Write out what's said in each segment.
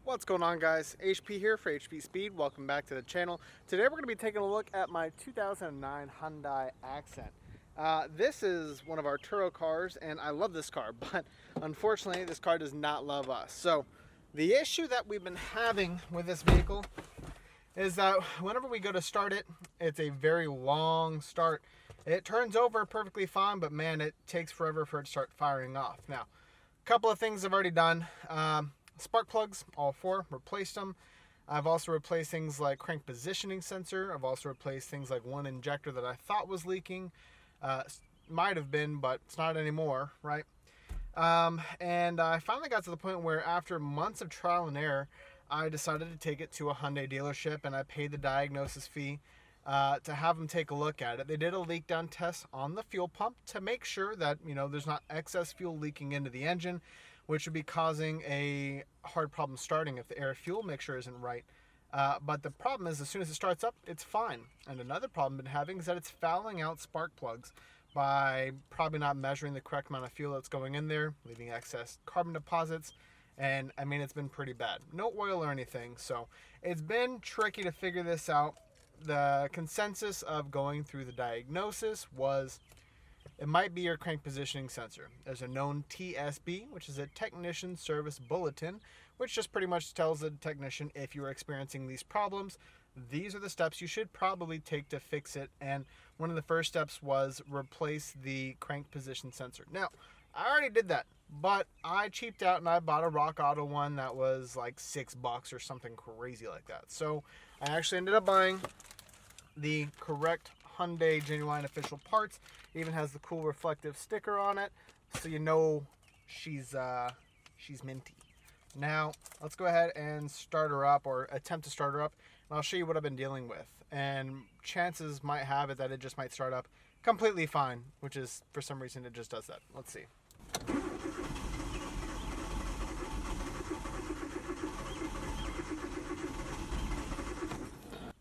What's going on, guys? HP here for HP Speed. Welcome back to the channel. Today we're going to be taking a look at my 2009 Hyundai Accent. This is one of our Turo cars and I love this car, but unfortunately this car does not love us. So the issue that we've been having with this vehicle is that whenever we go to start it, it's a very long start. It turns over perfectly fine, but man, it takes forever for it to start firing off. Now, a couple of things I've already done. Spark plugs, all four, replaced them. I've also replaced things like crank positioning sensor. I've also replaced things like one injector that I thought was leaking. Might have been, but it's not anymore, right? And I finally got to the point where after months of trial and error, I decided to take it to a Hyundai dealership and I paid the diagnosis fee to have them take a look at it. They did a leak down test on the fuel pump to make sure that, there's not excess fuel leaking into the engine, which would be causing a hard problem starting if the air fuel mixture isn't right. But the problem is, as soon as it starts up, it's fine. And another problem I've been having is that it's fouling out spark plugs by probably not measuring the correct amount of fuel that's going in there, leaving excess carbon deposits. And I mean, it's been pretty bad. No oil or anything, so it's been tricky to figure this out. The consensus of going through the diagnosis was it might be your crank positioning sensor. There's a known TSB, which is a technician service bulletin, which just pretty much tells the technician if you are experiencing these problems, these are the steps you should probably take to fix it. And one of the first steps was replace the crank position sensor. Now, I already did that, but I cheaped out and I bought a Rock Auto one that was like $6 or something crazy like that. So I actually ended up buying the correct Hyundai genuine official parts. It even has the cool reflective sticker on it, so you know she's minty. Now let's go ahead and start her up, or attempt to start her up, and I'll show you what I've been dealing with. And chances might have it that it just might start up completely fine, which is, for some reason, it just does that. Let's see.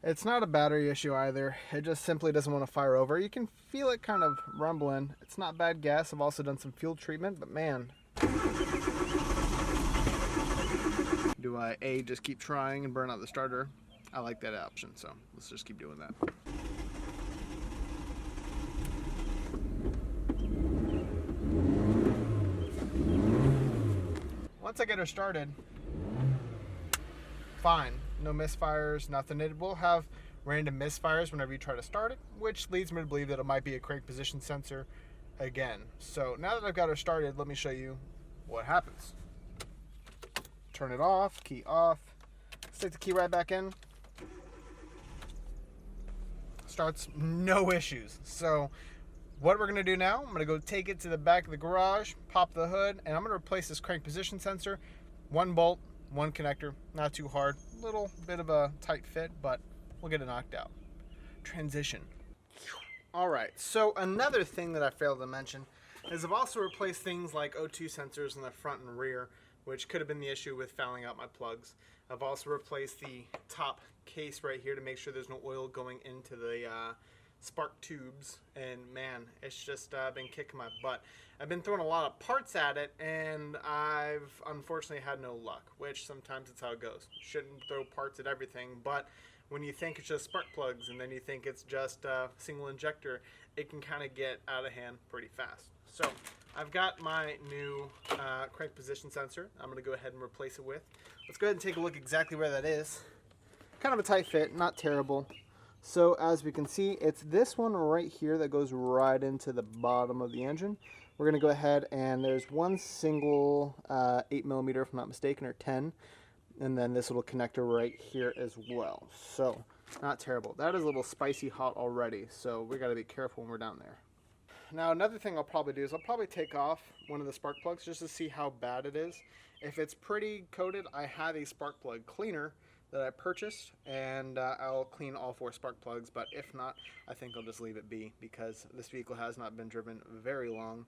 It's not a battery issue either. It just simply doesn't want to fire over. You can feel it kind of rumbling. It's not bad gas. I've also done some fuel treatment, but man. Do I A, just keep trying and burn out the starter? I like that option, so let's just keep doing that. Once I get her started, fine. No misfires, nothing. It will have random misfires whenever you try to start it, which leads me to believe that it might be a crank position sensor again. So now that I've got her started, let me show you what happens. Turn it off, key off, stick the key right back in. Starts, no issues. So what we're gonna do now, I'm gonna go take it to the back of the garage, pop the hood, and I'm gonna replace this crank position sensor. One bolt, one connector, not too hard, little bit of a tight fit, but we'll get it knocked out. Transition. All right, so another thing that I failed to mention is I've also replaced things like O2 sensors in the front and rear, which could have been the issue with fouling out my plugs. I've also replaced the top case right here to make sure there's no oil going into the spark tubes, and man, it's just been kicking my butt. I've been throwing a lot of parts at it and I've unfortunately had no luck, which sometimes it's how it goes. You shouldn't throw parts at everything, but when you think it's just spark plugs and then you think it's just a single injector, it can kind of get out of hand pretty fast. So I've got my new crank position sensor I'm going to go ahead and replace it with. Let's go ahead and take a look exactly where that is. Kind of a tight fit, not terrible. So as we can see, it's this one right here that goes right into the bottom of the engine. We're going to go ahead and there's one single 8mm, if I'm not mistaken, or 10. And then this little connector right here as well. So not terrible. That is a little spicy hot already, so we got to be careful when we're down there. Now another thing I'll probably do is I'll probably take off one of the spark plugs just to see how bad it is. If it's pretty coated, I have a spark plug cleaner that I purchased, and I'll clean all four spark plugs, but if not, I think I'll just leave it be because this vehicle has not been driven very long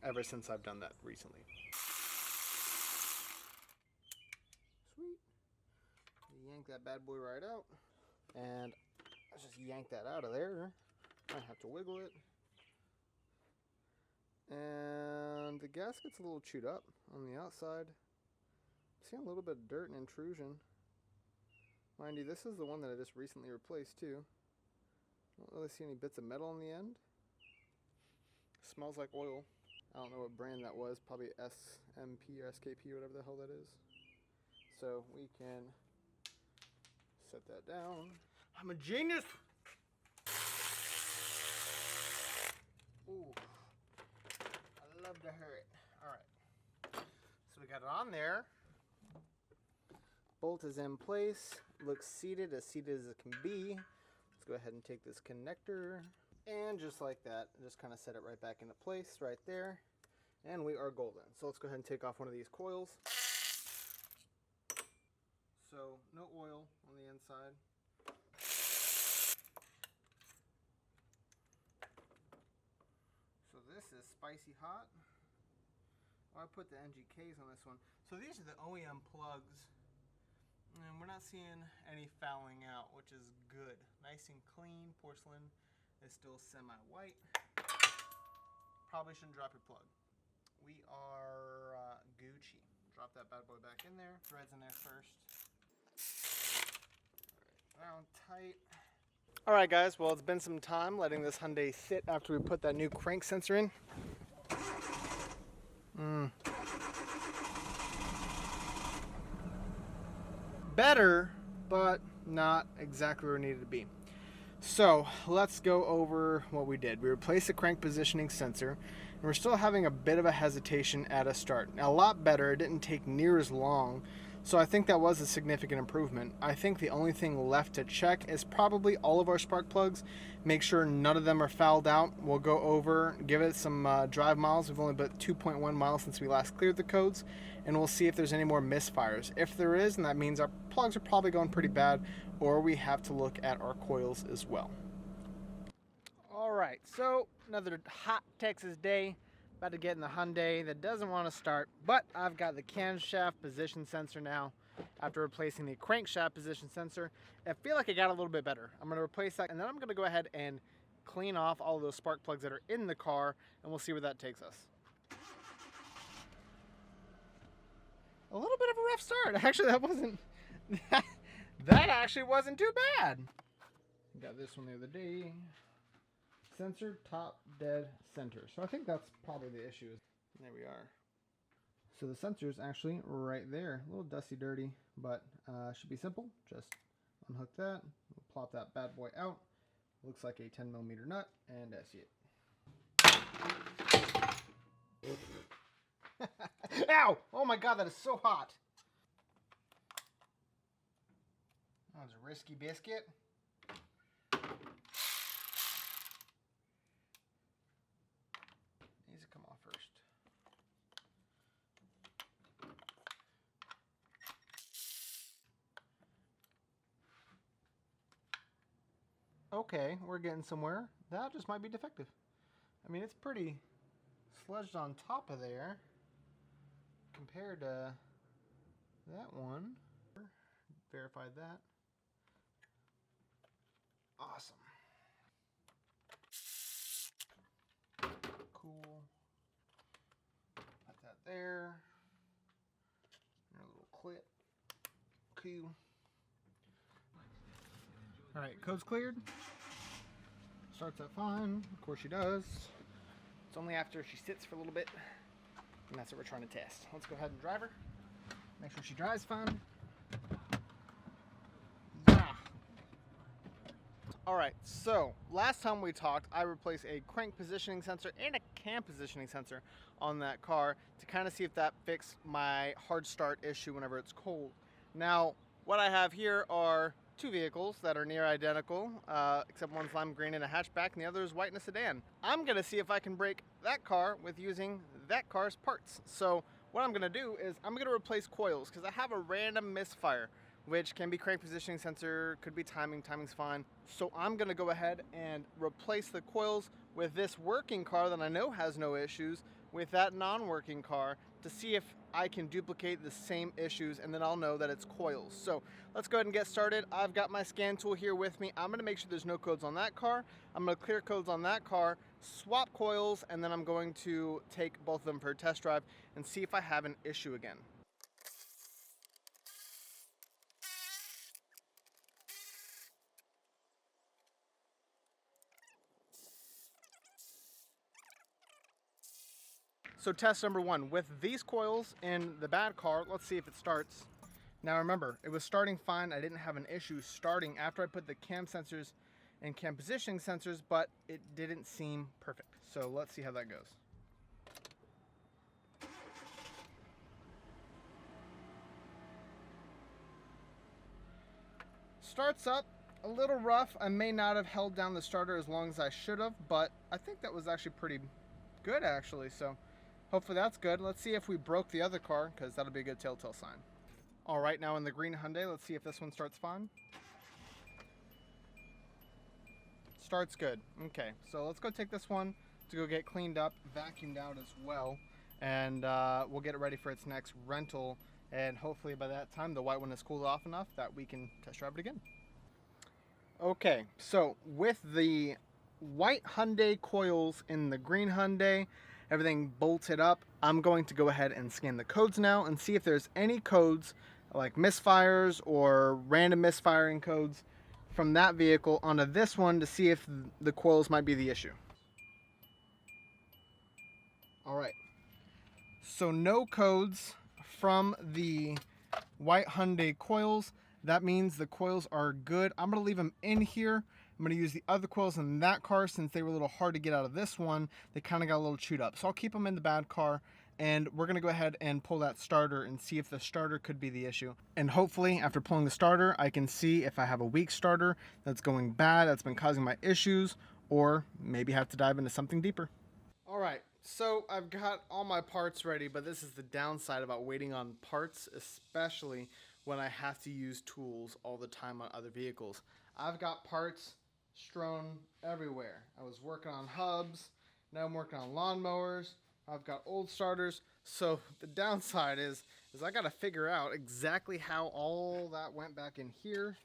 ever since I've done that recently. Sweet. Yank that bad boy right out, and let's just yank that out of there. I have to wiggle it. And the gasket's a little chewed up on the outside. seeing a little bit of dirt and intrusion. Mind you, this is the one that I just recently replaced too. I don't really see any bits of metal on the end. Smells like oil. I don't know what brand that was, probably SMP or SKP, whatever the hell that is. So we can set that down. I'm a genius! Ooh, I love to hear it. Alright, so we got it on there. Bolt is in place, looks seated as it can be. Let's go ahead and take this connector, and just like that, just kind of set it right back into place right there. And we are golden. So let's go ahead and take off one of these coils. So no oil on the inside. So this is spicy hot. Oh, I put the NGKs on this one. So these are the OEM plugs. And we're not seeing any fouling out, which is good. Nice and clean. Porcelain is still semi-white. Probably shouldn't drop your plug. We are Gucci. Drop that bad boy back in there. Threads in there first. Alright, down tight. Alright guys, well it's been some time letting this Hyundai sit after we put that new crank sensor in. Better, but not exactly where it needed to be. So let's go over what we did. We replaced the crank positioning sensor, and we're still having a bit of a hesitation at a start. Now, a lot better, it didn't take near as long, so I think that was a significant improvement. I think the only thing left to check is probably all of our spark plugs. Make sure none of them are fouled out. We'll go over, give it some drive miles. We've only put 2.1 miles since we last cleared the codes, and we'll see if there's any more misfires. If there is, then that means our plugs are probably going pretty bad, or we have to look at our coils as well. All right, so another hot Texas day. About to get in the Hyundai that doesn't want to start, but I've got the camshaft position sensor now after replacing the crankshaft position sensor. I feel like it got a little bit better. I'm going to replace that, and then I'm going to go ahead and clean off all of those spark plugs that are in the car, and we'll see where that takes us. A little bit of a rough start. Actually, that actually wasn't too bad. Got this one the other day. Sensor top dead center. So I think that's probably the issue. There we are. So the sensor is actually right there. A little dusty dirty, but should be simple. Just unhook that. We'll plop that bad boy out. Looks like a 10mm nut, and that's it. Ow! Oh my god, that is so hot. That was a risky biscuit. Needs to come off first. Okay, we're getting somewhere. That just might be defective. I mean, it's pretty sludged on top of there compared to that one. Verified that. Awesome. Cool. Put that there. And a little clip. Cool. Alright, code's cleared. Starts out fine. Of course she does. It's only after she sits for a little bit. And that's what we're trying to test. Let's go ahead and drive her. Make sure she drives fine. Yeah. Alright, so last time we talked, I replaced a crank positioning sensor and a cam positioning sensor on that car to kind of see if that fixed my hard start issue whenever it's cold. Now, what I have here are two vehicles that are near identical, except one's lime green in a hatchback and the other is white in a sedan. I'm gonna see if I can break that car with using that car's parts. So what I'm gonna do is I'm gonna replace coils because I have a random misfire, which can be crank positioning sensor, could be timing, timing's fine. So I'm gonna go ahead and replace the coils with this working car that I know has no issues with that non-working car to see if I can duplicate the same issues, and then I'll know that it's coils. So let's go ahead and get started. I've got my scan tool here with me. I'm gonna make sure there's no codes on that car. I'm gonna clear codes on that car, swap coils, and then I'm going to take both of them for a test drive and see if I have an issue again. So test number one, with these coils in the bad car, let's see if it starts. Now remember, it was starting fine. I didn't have an issue starting after I put the cam sensors and cam positioning sensors, but it didn't seem perfect. So let's see how that goes. Starts up a little rough. I may not have held down the starter as long as I should have, but I think that was actually pretty good actually. So hopefully that's good. Let's see if we broke the other car, because that'll be a good telltale sign. All right, now in the green Hyundai, let's see if this one starts fine. Starts good. Okay, so let's go take this one to go get cleaned up, vacuumed out as well, and we'll get it ready for its next rental. And hopefully by that time, the white one has cooled off enough that we can test drive it again. Okay, so with the white Hyundai coils in the green Hyundai, everything bolted up, I'm going to go ahead and scan the codes now and see if there's any codes like misfires or random misfiring codes from that vehicle onto this one to see if the coils might be the issue. All right, so no codes from the white Hyundai coils. That means the coils are good. I'm gonna leave them in here. I'm gonna use the other coils in that car since they were a little hard to get out of this one. They kind of got a little chewed up. So I'll keep them in the bad car, and we're gonna go ahead and pull that starter and see if the starter could be the issue. And hopefully after pulling the starter, I can see if I have a weak starter that's going bad, that's been causing my issues, or maybe have to dive into something deeper. All right, so I've got all my parts ready, but this is the downside about waiting on parts, especially when I have to use tools all the time on other vehicles. I've got parts strewn everywhere. I was working on hubs, now I'm working on lawnmowers, I've got old starters. So the downside is I gotta figure out exactly how all that went back in here.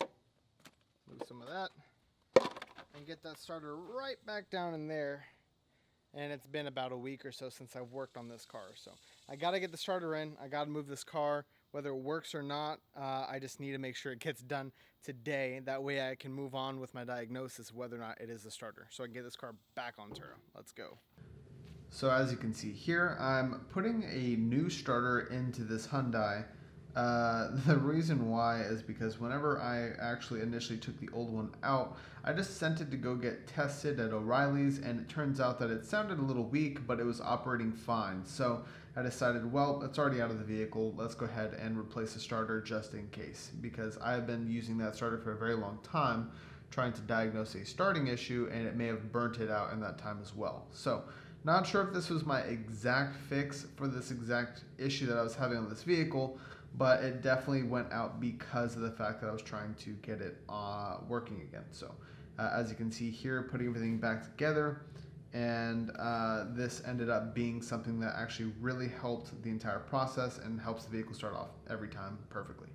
Move some of that and get that starter right back down in there. And it's been about a week or so since I've worked on this car. So I gotta get the starter in, I gotta move this car. Whether it works or not, I just need to make sure it gets done today. That way I can move on with my diagnosis whether or not it is a starter. So I can get this car back on Turo. Let's go. So as you can see here, I'm putting a new starter into this Hyundai. The reason why is because whenever I actually initially took the old one out, I just sent it to go get tested at O'Reilly's, and it turns out that it sounded a little weak, but it was operating fine. So I decided, well, it's already out of the vehicle, let's go ahead and replace the starter just in case, because I have been using that starter for a very long time trying to diagnose a starting issue, and it may have burnt it out in that time as well. So not sure if this was my exact fix for this exact issue that I was having on this vehicle, but it definitely went out because of the fact that I was trying to get it working again. So as you can see here, putting everything back together, and this ended up being something that actually really helped the entire process and helps the vehicle start off every time perfectly.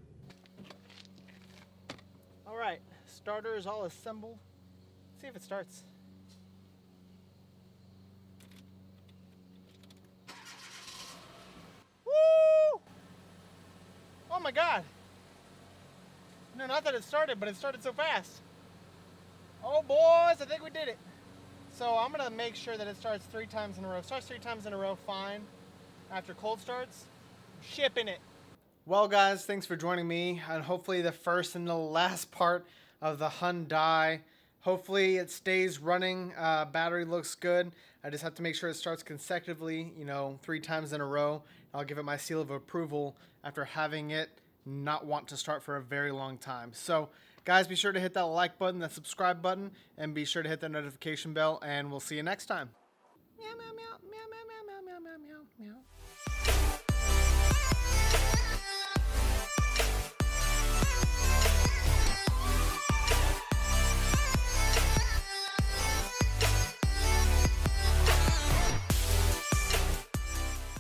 All right, starter is all assembled. Let's see if it starts. Woo! Oh my God. No, not that it started, but it started so fast. Oh boys, I think we did it. So I'm gonna make sure that it starts 3 times in a row. Starts 3 times in a row, fine. After cold starts, I'm shipping it. Well guys, thanks for joining me on hopefully the first and the last part of the Hyundai. Hopefully it stays running, battery looks good. I just have to make sure it starts consecutively, 3 times in a row. I'll give it my seal of approval after having it not want to start for a very long time. So guys, be sure to hit that like button, that subscribe button, and be sure to hit that notification bell, and we'll see you next time. Meow, meow, meow, meow, meow, meow, meow, meow, meow, meow.